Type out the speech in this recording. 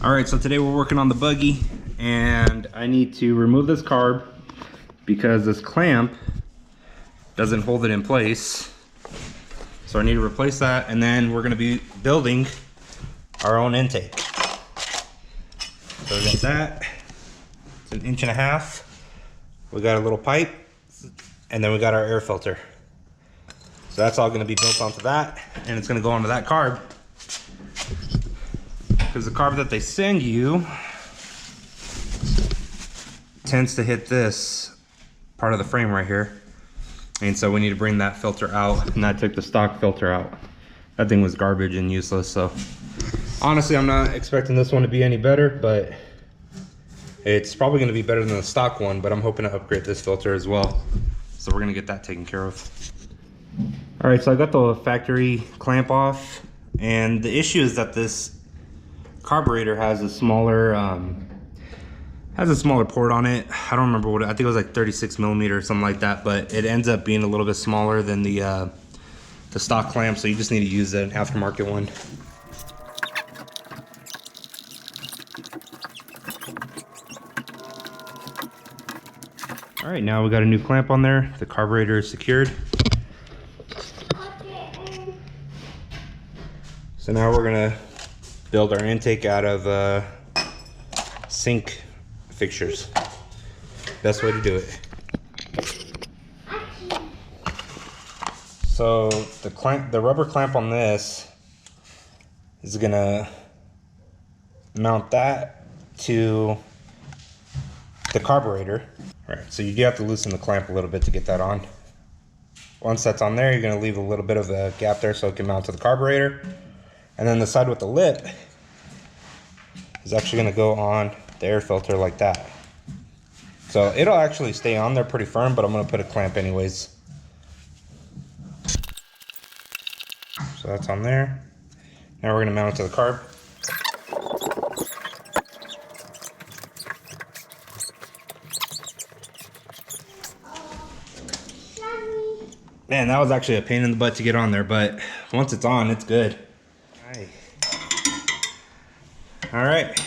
All right, so today we're working on the buggy, and I need to remove this carb because this clamp doesn't hold it in place. So I need to replace that, and then we're gonna be building our own intake. So we got that, it's 1.5 inches. We got a little pipe, and then we got our air filter. So that's all gonna be built onto that, and it's gonna go onto that carb. Because the carb that they send you tends to hit this part of the frame right here. And so we need to bring that filter out, and I took the stock filter out. That thing was garbage and useless, so honestly I'm not expecting this one to be any better, but it's probably going to be better than the stock one, but I'm hoping to upgrade this filter as well. So we're going to get that taken care of. All right, so I got the factory clamp off, and the issue is that this carburetor has a smaller port on it. I don't remember what I think it was, like 36 millimeter or something like that, but it ends up being a little bit smaller than the stock clamp, so you just need to use an aftermarket one. All right, now we got a new clamp on there. The carburetor is secured. So now we're gonna build our intake out of sink fixtures. Best way to do it. So the rubber clamp on this is gonna mount that to the carburetor. All right, so you do have to loosen the clamp a little bit to get that on. Once that's on there, you're gonna leave a little bit of a gap there so it can mount to the carburetor. And then the side with the lip is actually gonna go on the air filter like that. So it'll actually stay on there pretty firm, but I'm gonna put a clamp anyways. So that's on there. Now we're gonna mount it to the carb. Man, that was actually a pain in the butt to get on there, but once it's on, it's good. All right.